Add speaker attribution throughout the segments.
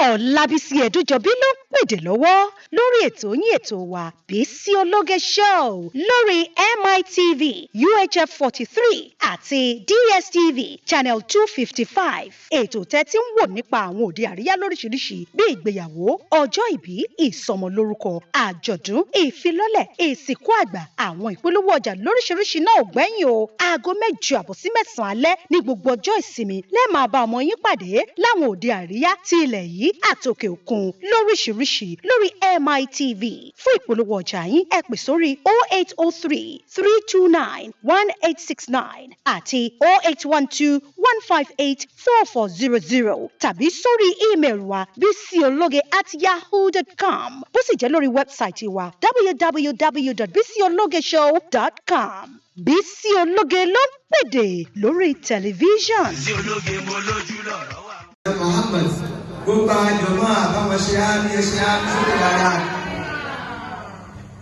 Speaker 1: Ọlábísí Ẹ̀dújọbí ló ń pèdè lọ́wọ́ lórí ètò yín ètò wa Bísí Ológe Show lórí MITV UHF 43 àti DSTV Channel 255. Ètò tẹ́tí ń wò nípa àwọn òde àríyá lóríṣiríṣi bíi ìgbéyàwó, ọjọ́ ìbí, ìsọmọlórúkọ, àjọ̀dún, ìfilọ́lẹ̀, ìsìnkú àgbà, àwọn ìpolówó ọjà lóríṣiríṣi náà ò gbẹ́yìn o. Aago 8 sí 9 alẹ́ ní gbogbo ọjọ́ ìsinmi lẹ́ẹ̀ máa bá ọmọ yín pàdé láwọn òde àríyá ti ilẹ̀ yìí àtòkè òkun lóríṣiríṣi lórí MITV. Fún ìpolówó ọjà yín ẹ pè sórí 0803 329 1869 àti 0812 158 4400 tàbí sórí ímeèlì wa bisiologe@yahoo.com. Bó sì jẹ́ lórí wẹ́bsáìtì wa www.bisiologeshow.com. Bísí Ológe ló ń pèdè lórí tẹlifíṣàn. Bísí Ológe mo lójú lọ́rọ̀ wà.
Speaker 2: Muhammad gbogbo àjọmọ́ àbáwọn ṣe á ní ẹṣẹ́ á ní sókè dára.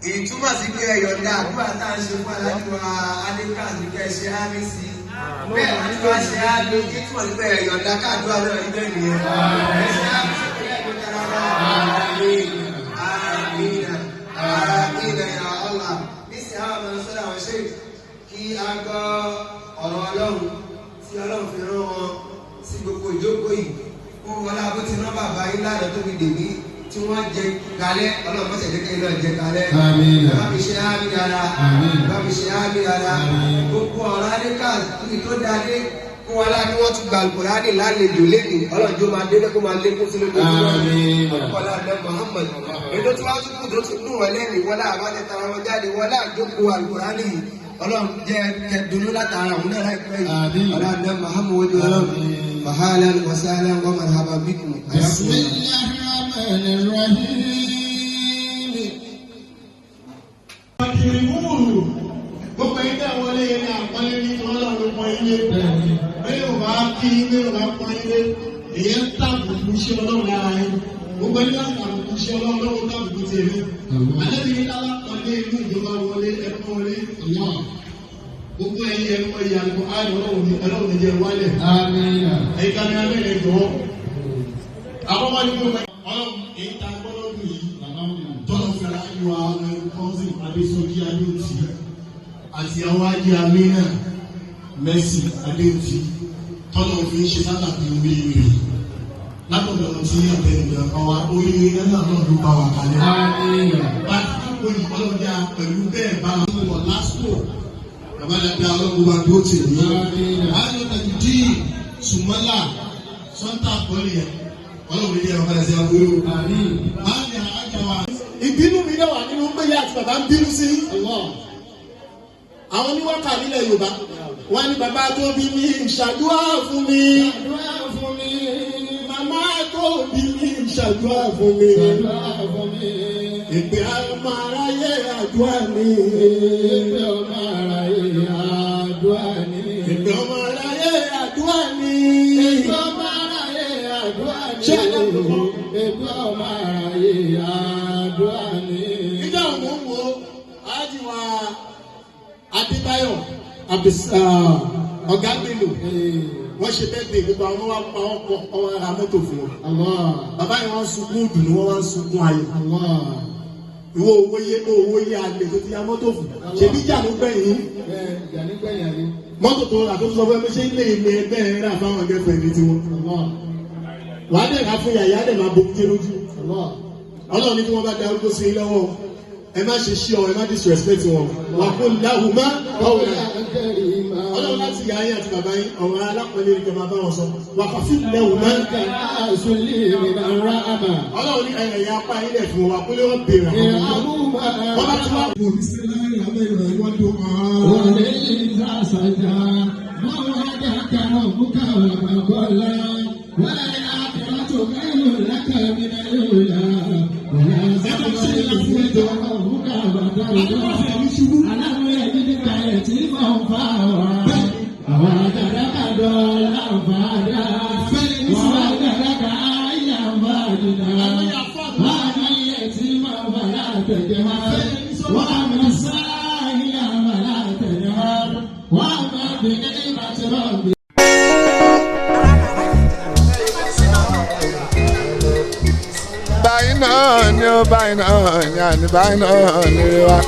Speaker 2: Ìtumọ̀ sí pé ẹ̀yọ̀dá àdúrà tá à ń ṣe fún alájọ Adékà ní pé ẹṣẹ́ á ní sí. Bẹ́ẹ̀ ni wọ́n ṣe á ní kí túmọ̀ sí pé ẹ̀yọ̀dá káàdúrà náà ní bẹ́ẹ̀ nìyẹn. Ẹṣẹ́ á ní sókè dára. Àmín. Àmín. Àmín ya Allah. Nísìnyí àwọn ọmọ sọ́dọ̀ àwọn ṣe kí a gbọ́ ọ̀rọ̀ Ọlọ́run tí Ọlọ́run fi rán wọn sí gbogbo ìjókòó yìí fún wọn lábó tí wọn bàbá yín ládàá tóbi dèmí tí wọn jẹ kalẹ̀ Ọlọ́run mọ̀sẹ̀ kékeré náà jẹ kalẹ̀ bá mi ṣe ámì dára bá mi ṣe ámì dára gbogbo ọ̀rọ̀ adéka níbi tó dáadé kó wọn lá kí wọ́n tún gba Al-Qur'ani lálejò lẹ́nu Ọlọ́run jó máa délé kó máa lékún sí lójú ọ̀pọ̀lọpọ̀ àdé Muhammad èdè tí wọ́n tún kù tó tún nù wọ́n lẹ́nu wọ́n lá àbájá tara wọn jáde wọ́n lá àjókòó Al-Qur'ani yìí Ọlọ́run jẹ́ kẹdùnú látara òun náà láìpẹ́ yìí ọ̀làdé Muhammad Ọlọ́run fàhálà wàsálà wa marhaban bikum.
Speaker 3: Bismillahirrahmanirrahim. Gbogbo yín tẹ́ wọlé yẹn ní àpọ́nlé ní Ọlọ́run pọ́n ilé. Bẹ́ẹ̀ ò bá kí ilé ò bá pọ́n ilé. Èyí ń tàbùkù sí Ọlọ́run lára yín. Gbogbo yín láti tàbùkù sí Ọlọ́run lọ́wọ́ tàbùkù tèmi. Àlẹ́bí ní alápọ̀lé inú ìjọba wọlé ẹ̀kọ́ wọlé. Gbogbo ẹ̀yin ẹ̀kọ́ ìyàgò Ọlọ́run ní jẹ́ wálẹ̀. Ẹ̀ka ni abẹ́rẹ́ jọ̀wọ́. Àkọ́kọ́ ní gbogbo Ọlọ́run èyí ta gbọ́dọ̀ dùn yìí. Tọ́lọ̀ fẹ́ra yọ àwọn kọ́sìn Adésọjí Adéòtí àti àwọn ajé Amínà Mercy Adéòtí. Tọ́lọ̀ fi ń ṣe sábàbí oríire. Látọ̀dọ̀ tí àbẹ̀rẹ̀ ọ̀wá oríire náà ló bá wà kalẹ̀. Bá a ti kó ìkọlọ́jà pẹ̀lú bẹ́ẹ̀ bá a wọ̀ lásìkò. Àbálẹ̀dá ọlọ́run wa dúró tì ní. Àyọ̀ tàbí dí Sùmọ́là Sọ́ńtà Pọ́lì ẹ̀. Ọlọ́run yẹ ọ̀kadà sí àbúrò. Àyà àjà wa. Ìbínú mi náà wà nínú pé ìyá àti bàbá ń bínú sí. Àwọn oníwákà nílẹ̀ Yorùbá. Wọ́n ní bàbá tó bí mi ṣàdúrà fún mi. Màmá tó bí mi ṣàdúrà fún mi. Ìpè ọmọ aráyé àdúrà ni. Ìpè ọmọ aráyé àdúrà ni. Ìpè ọmọ aráyé àdúrà ni. Ìpè ọmọ aráyé àdúrà ni. Ṣé àdúrà? Ìpè ọmọ aráyé àdúrà ni. Ìjà òun wo Ajiwa Adébáyọ̀ Ọ̀gá Bello. Wọ́n ṣe bẹ́ẹ̀ dé gbogbo àwọn wá pa ọkọ̀ ọwọ́ ara mọ́tò fún wọn. Bàbá yìí wọ́n sunkún ìdùnnú wọ́n wá sunkún ayọ̀. Ìwọ owó yé alẹ́ tó ti ya mọ́tò fún. Ṣèbí jà ló gbẹ̀yìn. Mọ́tò tó rà tó sọ fún ẹ ṣé ilé ẹgbẹ́ ẹ rà fáwọn ẹgbẹ́ ní tiwọn. Wà á dẹ̀ ká fún yàyà dẹ̀ máa bojú lójú. Ọlọ́run ní kí wọ́n bá da orúkọ sí i lọ́wọ́. Ẹ má ṣe ṣí ọ, ẹ má disrespect wọn. Wà kó láhùn má báwo ni. Ọlọ́run láti yà ayé àti bàbá yín ọ̀rọ̀ alápọ̀lẹ́ ìjọba bá wọn sọ. Wà kà fún lẹ́hùn má. Ọlọ́run ní ẹ̀yà apá ilẹ̀ fún wa kó lé wọn bèrè àwọn ọmọ. Wọ́n bá tún wá. Wọ́n lè yí ìta àṣàjà. Wọ́n wá dé àkàrà òkúta ọ̀làpàá kọ́lá. Wọ́n lè àkàrà tó kẹ́lò lákàrà mi náà yóò yá. Wọ́n lè àkàrà tó kẹ́lò òkúta ọ̀làpàá kọ́lá. Aláwọ̀ ẹ̀mí nípa ẹ̀ tí mò ń fa wá. Àwọn àgàdàgàdọ̀ làǹfààdà. Wọ́n àgàdàgà ayé àǹfààdìdà. Wọ́n àgbáyé tí mò ń fa látẹ̀jẹ̀ wá. Wọ́n àmì sáyé àmà látẹ̀jẹ̀ wá. Wọ́n àmà bìnrin ìbátẹ́rọ̀ bì.
Speaker 4: náà ni ó báyìí náà ni àní báyìí náà lére wa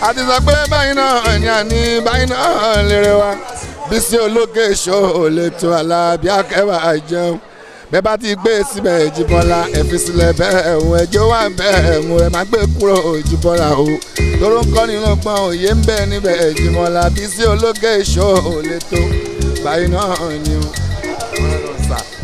Speaker 4: àti sọ pé báyìí náà ni àní báyìí náà lére wa Bísí Ológe Show lè tó Alábí Akẹ́wà jẹun bẹ́ẹ̀ bá ti gbé síbẹ̀ Jíbọ́lá ẹ fi sílẹ̀ bẹ́ẹ̀ ẹ̀hún ẹjọ́ wà bẹ́ẹ̀ ẹ̀hún ẹ má gbé kúrò Jíbọ́lá o tóró ń kọ́ nínú gbọ́n òye ń bẹ níbẹ̀ Jíbọ́lá Bísí Ológe Show lè tó báyìí náà ni o.